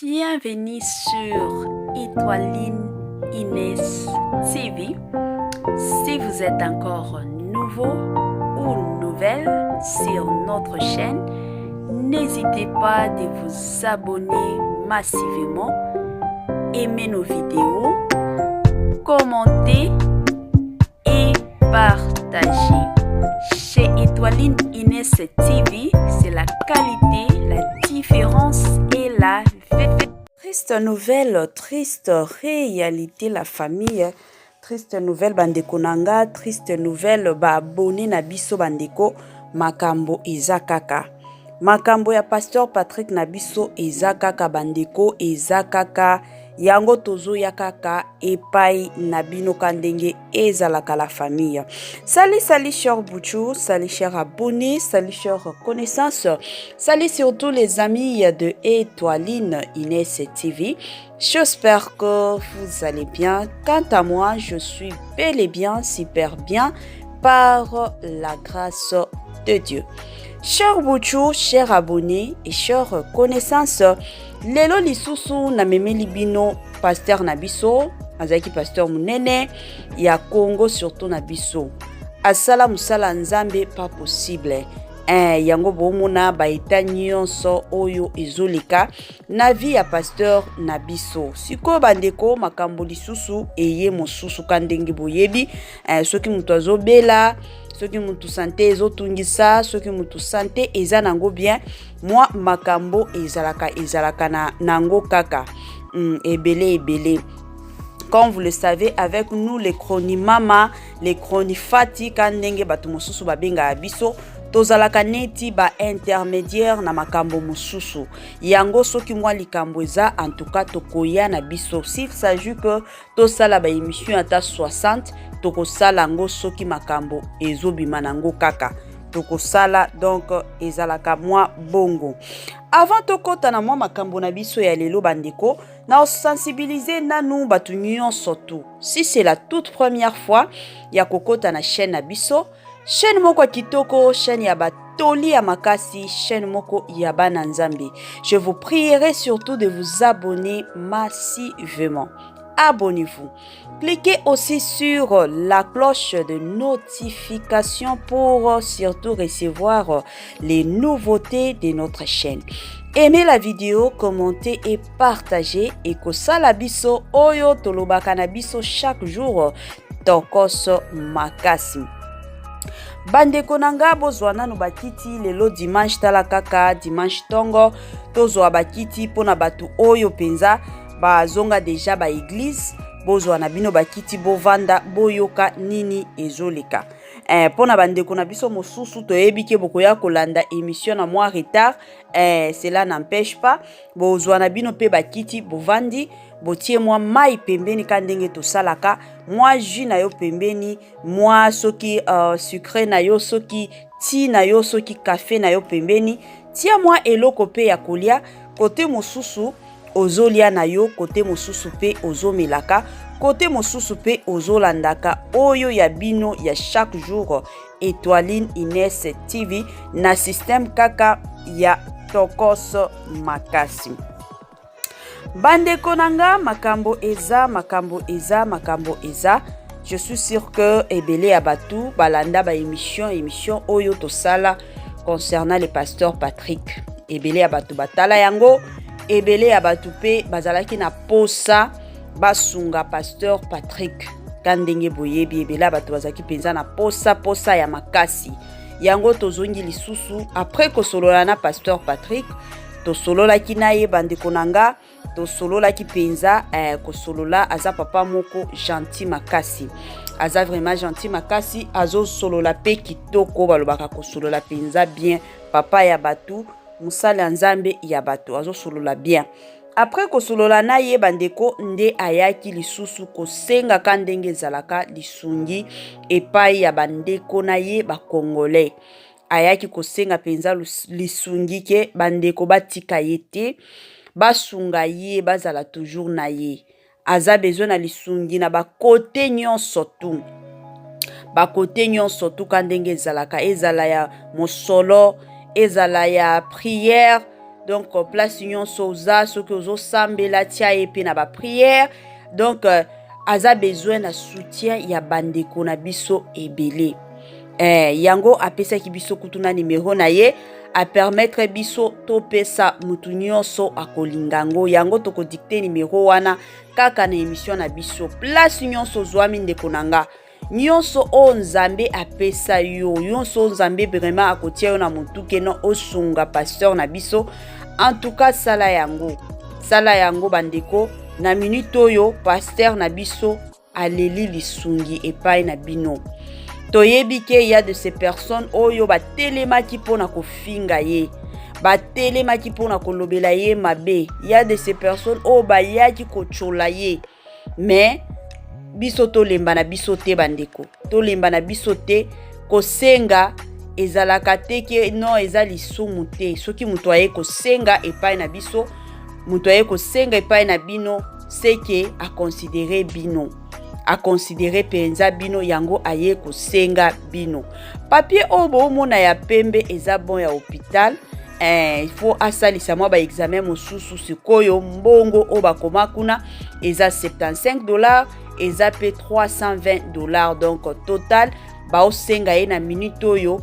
Bienvenue sur Étoiline Inès TV. Si vous êtes encore nouveau ou nouvelle sur notre chaîne, n'hésitez pas de vous abonner massivement, aimer nos vidéos, commenter et partager. Chez Étoiline Inès TV, c'est la qualité, la différence et la vérité. Triste nouvelle, triste réalité, la famille. Triste nouvelle, bandeko nanga. Triste nouvelle, ba abonné na biso bandeko. Makambo eza kaka. Makambo ya Pasteur Patrick na biso eza kaka bandeko, eza kaka. Yango tozo ya kaka epai na bino kandenge ezalaka la famille. Salut, salut chers Bouchou, salut chers abonnés, salut chers connaissances, salut surtout les amis de Étoiline Inès TV. J'espère que vous allez bien. Quant à moi, je suis bel et bien, super bien, par la grâce de Dieu. Chers Bouchou, chers abonnés et chers connaissances, lelo lisusu na memeli bino pasteur na biso azaki pasteur munene ya Congo, surtout na biso asala musala nzambe pas possible yango bomona ba eta nyonso oyo ezolika na vie ya pasteur na biso. Siko bandeko makambo lisusu eye mosusu kandenge boyebi soki mutu azobela, soki mutu sante ezotungisa, soki mutu sante eza nango bien, moi makambo ezalaka na nango kaka ebele. Comme vous le savez, avec nous les chronimama, les chronifati kandenge batu mosusu babenga abiso, tozalaka neti ba intermédiaire na makambo mosusu. Yango soki mwa likambo eza en tout cas tokoya na biso. S'il s'agit que tosala ba émission ata 60, tokosala ngo soki makambo ezobima nango kaka. Tokosala donc ezalaka mwa bongo. Avant tokota na mwa makambo na biso ya lelo bandeko, na sensibiliser nanu batu nyonso tu. Si c'est la toute première fois ya kokota na chaîne na biso, chaîne moko kitoko, chaîne ya batoli ya makasi, chaîne moko ya bana nzambe. Je vous prierai surtout de vous abonner massivement. Abonnez-vous. Cliquez aussi sur la cloche de notification pour surtout recevoir les nouveautés de notre chaîne. Aimez la vidéo, commentez et partagez. Et kosala biso oyo tolobaka na biso chaque jour tokoso makasi. Bandeko nanga bozwa nanu bakiti lelo dimanche tala kaka dimanche tongo tozwa bakiti pona batu oyo penza bazonga deja ba église bozwa na bino bakiti bovanda boyoka nini ezoleka. Pona bandeko na biso mosusu toyebi ke bokoya kolanda émission na moi retard, cela n'empêche pas bozwa na bino pe bakiti bovandi botie moi mai pembeni kandenge to salaka, moi jus na yo pembeni, moi soki sucré na yo, soki ti na yo, soki café na yo pembeni, tia moi eloko pe ya kolia kote mosusu ozolia na yo, kote mosusu pe ozomelaka, kote mosusu pe ozolandaka oyo ya bino ya chaque jour Étoiline Inès TV na système kaka ya tokoso makasi. Bandeko nanga makambo eza. Je suis sûr que ebele abatu balanda ba émission oyo to sala concernant le pasteur Patrick. Ebele abatu batala yango, ebele abatu pe bazalaki na posa basunga pasteur Patrick kandenge boyebi, ebele abatu bazaki penza na posa ya makasi. Yango tozongi lisusu après kosolola na pasteur Patrick, tosolola kinaye bandeko nanga, tosolola ki penza kosolola aza papa moko gentil makasi. Aza vraiment gentil makasi, azo solola pe kitoko balobaka kosolola penza bien, papa ya batu, musala nzambe ya batu, azo solola bien. Après kosolola na ye bandeko nde ayaki lisusu kosenga kandenge zalaka lisungi epai ya bandeko na ye ba Congolais. Ayaki kosenga penza lisungi ke bandeko batika yete basunga ye bazala toujours na ye. Aza besoin na lisungi na ba kote nyonso tu. Ba kote nyonso tu kandenge zalaka ezala ya mosolo, ezala ya prière, donc place nyonso oza soki ozosambela tia ye mpe na bapriere. Donc aza besoin na soutien ya bandeko na biso ebele. Yango apesaki biso kutuna numéro na ye a permettre biso topesa mutu nyonso akolingango. Yango tokodikte numéro wana kaka na émission na biso. Place nyonso zwami ndeko nanga, nyonso o nzambe apesa yo, nyonso nzambe vraiment akotia yo na mutu keno osunga pasteur na biso. En tout cas sala yango bandeko. Na minute oyo pasteur na biso aleli lisungi epai na bino. Toyebi ke ya de ces personnes oyo batelemaki pona kofinga ye, batelemaki pona kolobela ye mabe. Ya de ces personnes oyo bayaki kochola ye. Mais biso tolemba na biso te bandeko, tolemba na biso te. Kosenga ezalaka te ke non eza lisumu te. Soki mutu aye kosenga epai na biso, mutu aye kosenga epai na bino, c'est que a considérer bino, a considérer penza bino, yango aye kosenga bino. Papier obo mona ya pembe eza bon ya hôpital. Il faut asalisa mwa ba examen mosusu sikoyo mbongo oba koma kuna eza $75, eza pe $320. Donc total ba osenga ye na minute oyo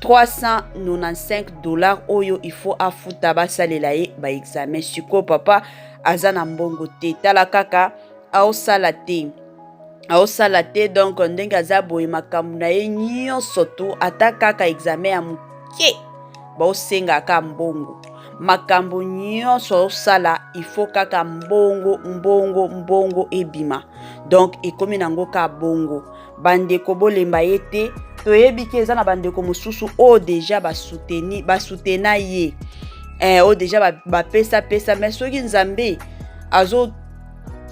$395 oyo il faut afuta basalela ye ba examen. Siko papa aza na mbongo te, tala kaka aosala te. Donc ndenge aza boye makambo na ye nyonso to ata kaka examen ya muke baosenga ka mbongo. Makambo nyonso osala il faut kaka mbongo ebima. Donc ekomi nango ka bongo. Bandeko bolemba ye te. Toyebi ke eza na bandeko mosusu o deja basutena ye. O deja bapesa mais soki nzambe azo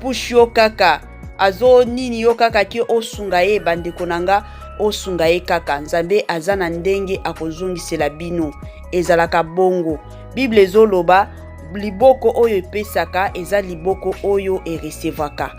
push yo kaka, azo nini yo kaka ki osunga ye bandeko nanga, osunga ye kaka. Nzambe aza na ndenge akozongisela bino, ezalaka bongo. Bible ezoloba liboko oyo epesaka eza liboko oyo eresevaka.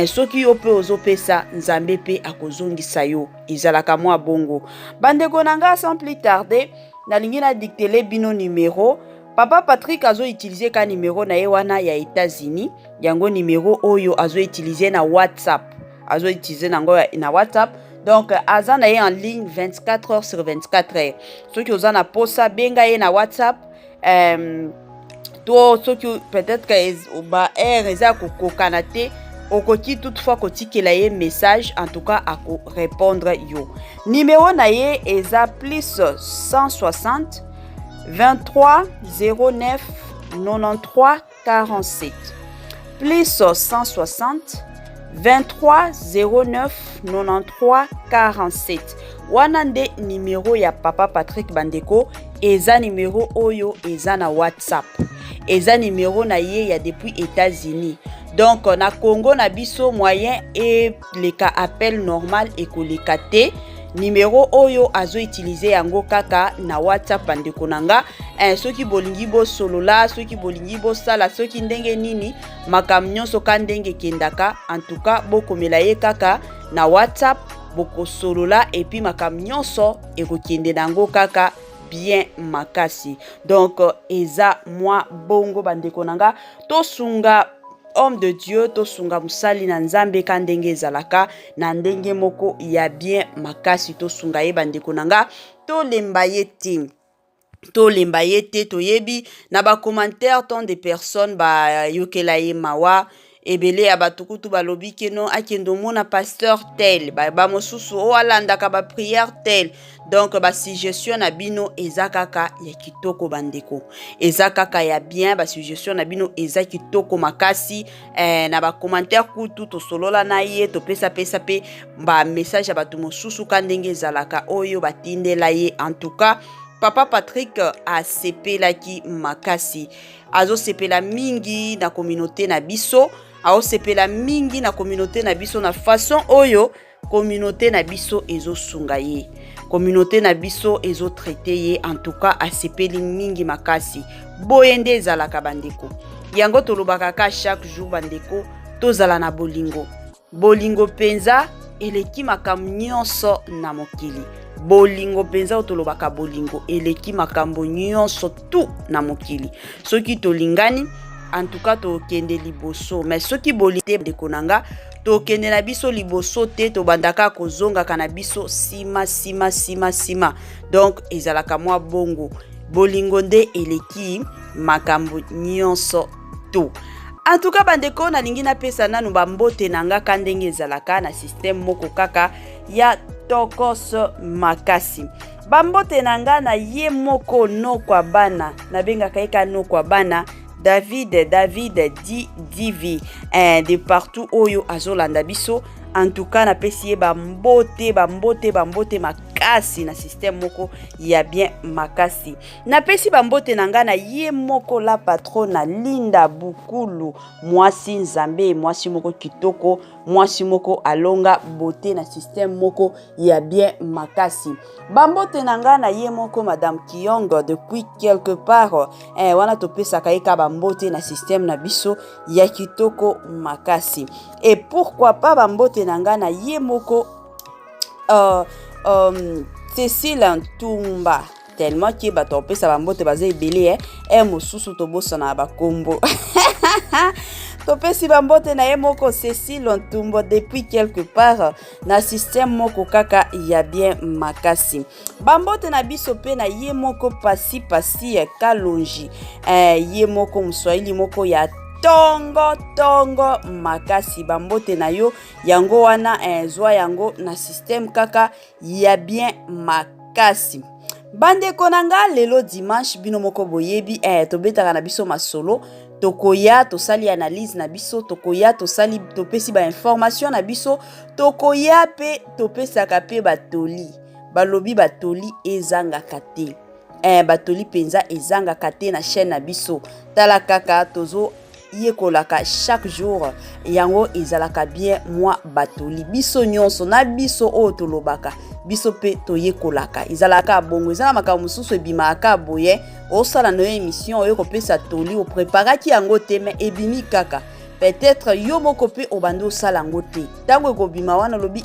Soki yo pe ozopesa nzambe pe akozongisa yo, ezalaka mwa bongo. Bandeko nanga, sans plus tarder nalingi na diktele bino numéro. Papa Patrick azo utiliser ka numéro na ye wana ya États-Unis. Yango numéro oyo azo utiliser na WhatsApp. Azo utiliser nango na WhatsApp. Donc aza na ye en ligne 24 heures sur 24 heures. Soki oza na posa benga ye na WhatsApp. To soki peut-être que ba air eza kokokana te, okoki toutefois kotikela ye message, en tout cas à répondre yo. Numéro na ye eza plus 160 23 09 93 47. Plus 160 23 09 93 47. Wana nde numéro ya Papa Patrick bandeko. Eza numéro oyo eza na WhatsApp. Eza numéro na ye ya depuis États-Unis. Donc na Congo na biso moyen et le cas appel normal et koleka te. Numéro oyo azo utiliser yango kaka na WhatsApp bandeko nanga. Soki bolingi bo solola, soki bolingi bo sala, soki ndenge nini makam nyonso ka ndenge kendaka, en tout cas bokomela ye kaka na WhatsApp, boko solola et puis makam nyonso ekokende nango kaka bien makasi. Donc eza moi bongo bandeko nanga, tosunga homme de Dieu, tosunga musali na nzambe ka ndenge ezalaka na ndenge moko ya bien makasi. Tosunga ye bandeko nanga, tolemba ye te. Tolemba ye te, toyebi na ba commentaire tant de personnes ba yokela ye mawa ebele ya batukutu balobi ke non akendo mona pasteur tel ba mosusu o alandaka ba prière tel. Donc ba suggestion na bino eza kaka ya kitoko bandeko, eza kaka ya bien. Ba suggestion na bino eza kitoko makasi. Na ba commentaire kutu to solola na ye to pesa pe ba message ya batu mosusu ka ndenge ezalaka oyo batindela ye. En tout cas Papa Patrick a sepelaki makasi, azo sepela mingi na communauté na biso, azo sepela mingi na communauté na biso na façon oyo communauté na biso ezo sunga ye, communauté na biso ezo traité ye. En tout cas a sepeli mingi makasi. Boyende ezalaka bandeko, yango tolobaka ka chaque jour bandeko, tozala na bolingo. Bolingo penza eleki makambo nyonso na mokili. bolingo penza otolobaka bolingo eleki makambo nyonso tout na mokili soki tolingani en tout cas tokende liboso mais soki bolite ndeko nanga tokende na biso liboso te tobandaka kozongaka na biso sima donc ezalaka mwa bongo bolingo nde eleki makambo nyonso tout. En tout cas bandeko nalingi napesa nanu bambote nanga ka ndenge ezalaka na système moko kaka ya tokos makasi. Bambote nanga na ye moko no kwa bana nabengaka eka no kwa bana David Divi de partout oyo azolanda biso. En tout cas na pesi ye bambote makasi na système moko ya bien makasi. Na pesi bambote nanga na ye moko la patrona Linda Bukulu mwasi nzambe mwasi moko kitoko mwasi moko alonga beauté na système moko ya bien makasi. Bambote nanga na ye moko Madame Kiyongo depuis quelque part wana topesa kaika bambote na système na biso ya kitoko makasi. Et pourquoi pas bambote nanga na ye moko Cécile Ntumba tellement que bato pesa bambote baza ebele mosusu tobosa na bakombo topesi bambote na ye moko Cécile Ntumba depuis quelque part na système moko kaka ya bien makasi. Bambote na biso pe na ye moko pasi Kalonji ye moko mswahili moko ya tongo makasi bambote na yo yango wana zwa yango na système kaka ya bien makasi. Bandeko nanga lelo dimanche bino moko boyebi tobetaka na biso masolo tokoya tosali analyse na biso tokoya tosali topesi ba information na biso tokoya pe topesaka pe batoli balobi batoli ezangaka te batoli penza ezangaka te na chaîne na biso tala kaka tozo yekolaka chaque jour yango ezalaka bien moi batoli biso nyonso na biso o tolobaka biso pe toyekolaka ezalaka bongo ezala makambo mususu ebimaka boye osala no émission oyo kopesa toli o préparaki yango te mais ebimi kaka peut-être yo moko pe obando sala ngo te tango ekobima wana lobi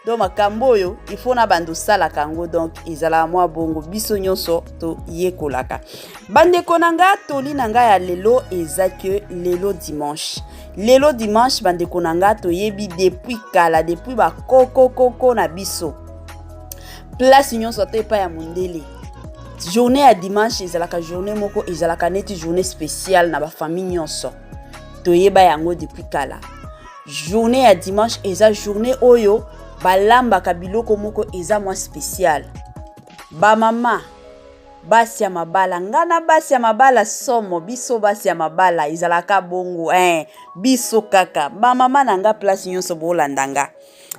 do makambo oyo il faut na bando sala kango donc ezala moi bongo biso nyonso to yekolaka. Bandeko nanga toli nanga ya lelo ezake lelo dimanche bandeko nanga to yebi depuis kala depuis ba koko na biso place nyonso te pa ya mondele. Journée ya dimanche ezalaka journée moko ezalaka neti journée spéciale na ba famille nyonso toyeba yango depuis kala. Journée ya dimanche eza journée oyo balamba kabiloko moko eza mwa spécial. Ba mama basi ya mabala ngana basi ya mabala somo biso basi ya mabala ezalaka bongo biso kaka ba mama nanga place nyonso bolandanga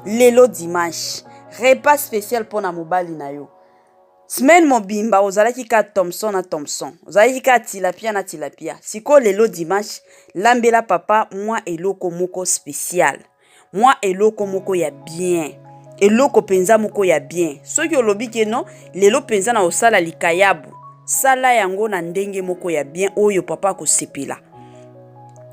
lelo dimanche repas spécial pona mobali na yo. Semaine mobimba ozalaki ka Thompson na Thompson ozalaki ka tilapia na tilapia siko lelo dimanche lambela papa moi eloko moko spécial moi eloko moko ya bien eloko penza moko ya bien soki olobi ke non lelo penza na osala likayabu sala yango na ndenge moko ya bien oyo papa ko sepela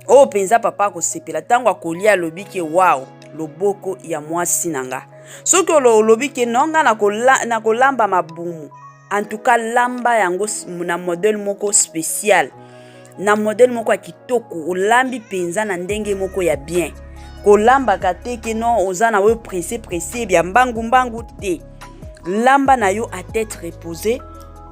o penza papa ko sepela tango akolia lobi ke wow loboko ya mwasi nanga soki olobi ke non nga na kolamba mabumu en tout cas lamba yango na modèle moko spécial na modèle moko ya kitoko olambi penza na ndenge moko ya bien kolamba kate ke non ozana we pressé bia mbangu te lamba na yo à tête reposée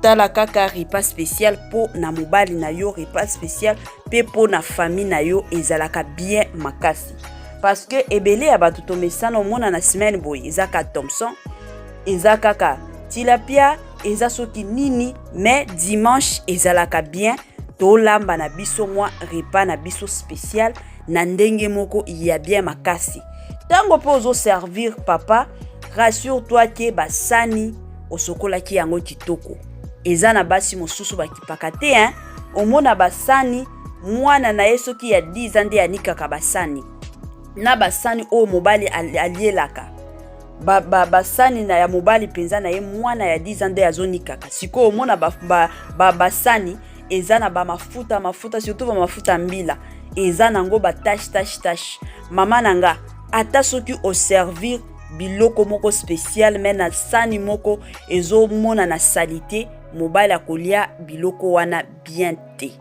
tala kaka repas spécial po na mobali na yo repas spécial pe po na famille na yo ezalaka bien makasi parce que ebele ya batu tomesana omona na semaine boy ezaka Thompson ezaka ka tilapia eza soki nini mais dimanche ezalaka bien to lamba na biso mwa repas na biso spécial na ndenge moko ya bien makasi tango po ozo servir papa rassure-toi que basani osokola ki yango kitoko eza na basi mosusu bakipaka te omona basani mwana na yeso ki ya 10 ans nde anikaka basani na basani o mobali alielaka basani na ya mobali penza na ye mwana ya 10 ans nde azonikaka siko omona basani eza na mafuta surtout mafuta mbila eza nango tache mama nanga ata soki o servir biloko moko spécial mais na sani moko ezomona na salite mobali akolia biloko wana bien te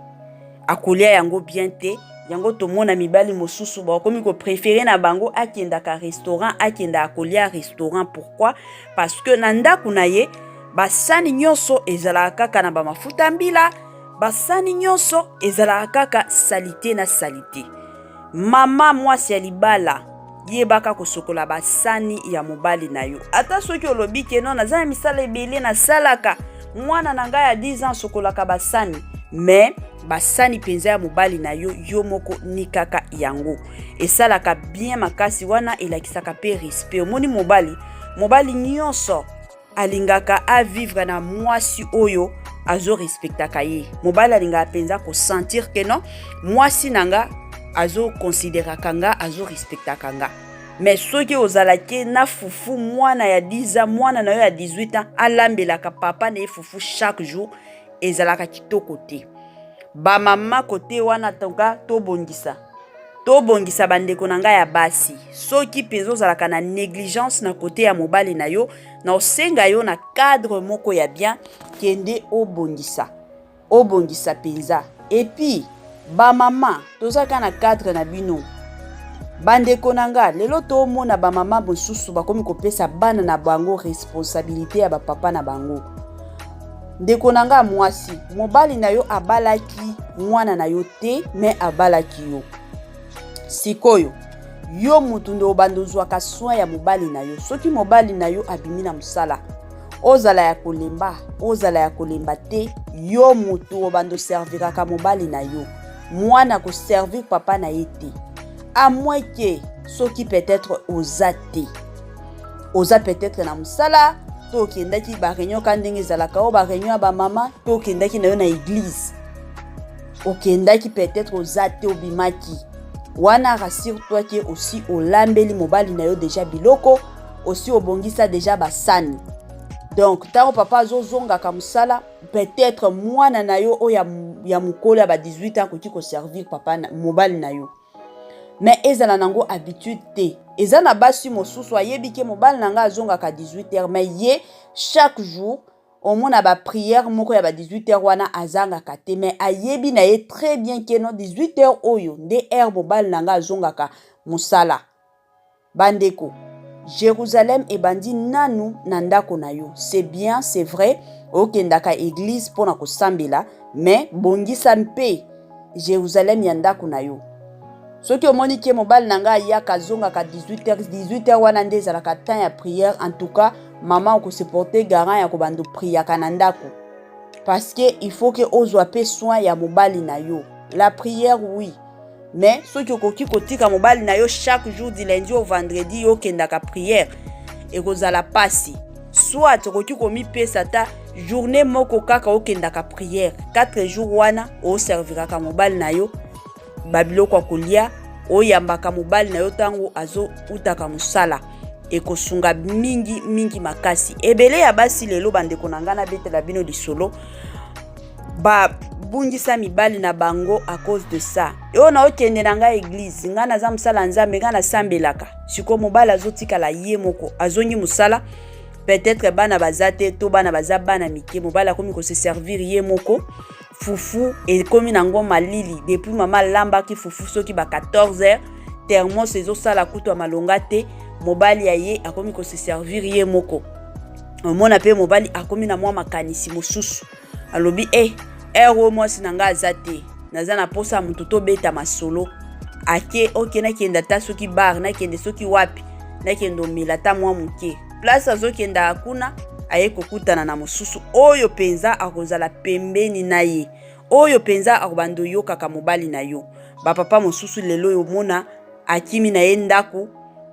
akolia yango bien te yango tomona mibali mosusu bakomi ko préférer na bango akendaka restaurant akenda akolia restaurant. Pourquoi? Parce que na ndako na ye basani nyonso ezalaka kaka na bamafuta mbila, basani nyonso ezalaka kaka salite na salite. Mama mwasi ya libala yebaka kosokola basani ya mobali na yo. Ata soki olobi ke non naza na misala ebele na salaka mwana na ngai ya 10 ans sokolaka basani, mais basani penza ya mobali na yo yo moko ni kaka yango esalaka bien makasi wana elakisaka pe respect. Omoni mobali nyonso alingaka a vivre na mwasi oyo azo respectaka ye. Mobali alingaka penza ko sentir que non mwasi nanga azo considéraka nga azo respectaka nga. Mais soki ozalaki na fufu mwana ya 10 ans mwana na yo ya 18 ans alambelaka papa na ye fufu chaque jour ezalaka kitoko te. Ba mama kote wana tonga tobongisa bandeko na ngai ya basi. Soki penza ozalaka na négligence na kote ya mobali na yo na osenga yo na cadre moko ya bien kende obongisa penza. Et puis ba mama tozaka na cadre na bino bandeko na nga lelo tomona ba mama mosusu bakomi kopesa bana na bango responsabilité ya ba papa na bango. Ndeko na nga mwasi mobali na yo abalaki mwana na yo te mais abalaki yo. Sikoyo yo mutu nde obandozwaka soin ya mobali na yo. Soki mobali na yo abimi na musala ozala ya kolemba te, yo mutu obando serviraka mobali na yo. Mwana ko servir papa na ye te. À moins que soki peut-être oza peut-être na musala to kendaki ba réunion kandenge zalaka o ba réunion ba mama to kendaki na yo na église okendaki peut-être oza te obimaki wana rassure-toi que aussi olambeli mobali na yo déjà biloko aussi obongisa déjà basani. Donc tango papa azozonga ka musala peut-être mwana na yo o ya mukolo ya ba 18 ans koki ko servir papa na mobali na yo. Mais ezala nango habitude te. Ezana basi mosusu ayebi ke mobali nanga azonga ka 18h mais ye chaque jour au mona ba prière moko ya ba 18h wana azanga ka te mais ayebi na ye très bien ke no 18h oyo nde mobali nanga azonga ka musala. Bandeko Jérusalem ebandi nanu na ndako na yo. C'est bien, c'est vrai. Okendaka église pona ko sambela mais bongisa mpe Jérusalem ya ndako na yo. Soki omoni ke mobali nanga ya kazonga ka 18h wana nde ezalaka temps ya prière. En tout cas maman ko se porter garant ya ko bando prier ka na ndako parce que il faut que ozwa pe soin ya mobali na yo. La prière oui, mais soki okoki kotika mobali na yo chaque jour du lundi au vendredi yo kendaka prière et kozala pasi. Soit okoki komi pesa ta journée moko kaka okendaka prière 4 jours wana o serviraka mobali na yo babiloko kolia oyambaka mobali na yo tango azo utaka musala ekosunga mingi makasi. Ebele ya basi lelo bandeko na ngana betela bino lisolo ba bungisa mibali na bango à cause de ça. Yo na okende na nga église ngana za musala nzambe ngana sambelaka siko mobali azotika la ye moko azongi musala peut-être bana bazate to bana bazabana mike mobali akomi ko se servir ye moko fufu et komi nango malili depuis mama lamba ki fufu soki ba 14h thermos ezo sala kutu malonga te mobali ya ye akomi ko se servir ye moko. Mona pe mobali akomi na mwa makanisi mosusu alobi ero mwasi nanga azate naza na posa mutu to beta masolo ake okena kenda ta soki bar na kende soki wapi na kendo milata mwa muke place azokenda akuna aye kokutana na mosusu oyo penza akozala pembeni na ye oyo penza akobando yo kaka mobali na yo. Ba papa mosusu lelo yo mona akimi na ye ndako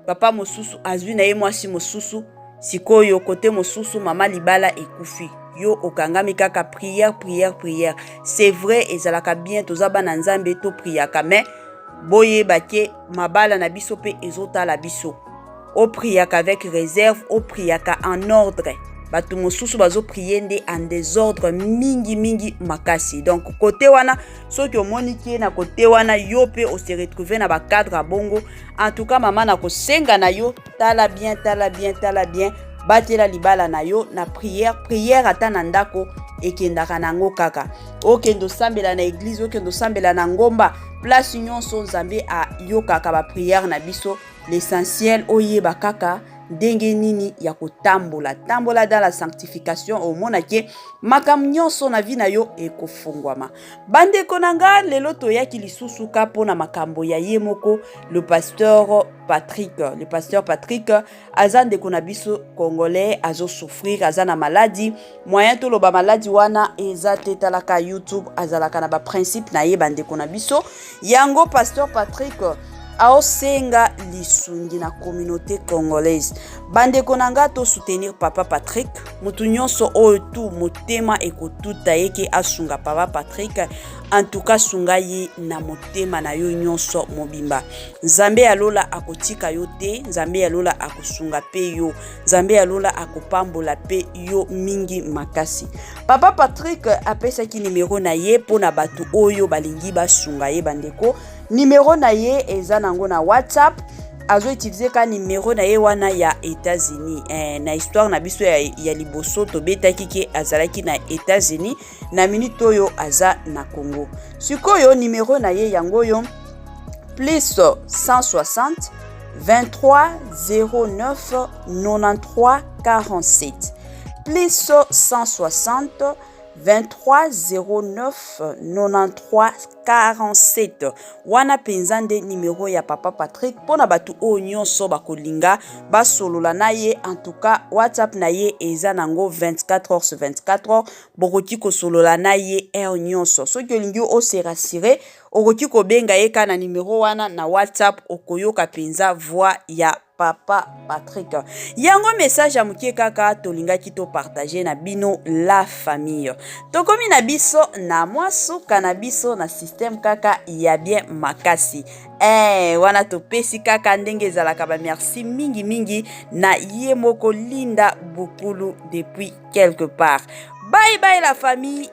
papa mosusu azwi na ye mwasi mosusu sikoyo kote mosusu mama libala ekufi yo okangami kaka prière. C'est vrai ezalaka bien tozaba na nzambe to priaka mais boye bake mabala na biso pe ezota la biso o priaka avec réserve o priaka en ordre bato mosusu bazo prier nde en désordre mingi makasi. Donc côté wana soki omoni ke na côté wana yo pe o se retrouver na ba cadre à bongo. En tout cas mama na kosenga na yo tala bien batela libala na yo na prière ata na ndako ekendaka nango kaka. Okendo sambela na église, okendo sambela na ngomba, place nyonso Nzambe a yo kaka ba prière na biso. L'essentiel oyeba kaka ndenge nini ya kotambola dans la sanctification omona ke makam nyonso na vie na yo ekofungwama. Bande konanga lelo toyaki lisusu ka pona makambo ya ye moko le pasteur Patrick azande kona biso congolais azo souffrir azana maladie moyen to loba maladie wana eza tetalaka YouTube azalaka na ba principe na ye bande kona biso yango pasteur Patrick aosenga lisungi na communauté congolaise. Bande konanga to soutenir papa Patrick mutu nyonso oyo tu motema ekotuta yeke asunga papa Patrick en tout cas sunga ye na motema na yo nyonso mobimba. Nzambe alola akotika yo te, Nzambe alola akosunga pe yo, Nzambe alola akopambola pe yo mingi makasi. Papa Patrick apesaki numéro na ye pona batu oyo balingi basunga ye bandeko. Numéro na ye eza nango na WhatsApp. Azo utiliser ka numéro na ye wana ya États-Unis. Na histoire na biso ya liboso to betaki ke azalaki na États-Unis na minute oyo aza na Congo. Sikoyo numéro na ye yango yo plus 160 23 09 93 47 plus 160 23 09 93 47 wana penzande numéro ya papa Patrick pona batu o nyonso bakolinga basolola na ye. En tout cas WhatsApp na ye eza nango 24h/24 bokoki kosolola na ye nyonso. Soki olingi o se rassurer okoki kobenga ye kana numéro wana na WhatsApp okoyoka penza voix ya papa Patrick. Yango message ya mukie kaka tolingaki to partager na bino la famille. Tokomi na biso na mwasuka na biso na système kaka ya bien makasi. Wana topesi kaka ndenge ezalaka ba merci mingi na ye moko Linda Bukulu depuis quelque part. Bye bye la famille.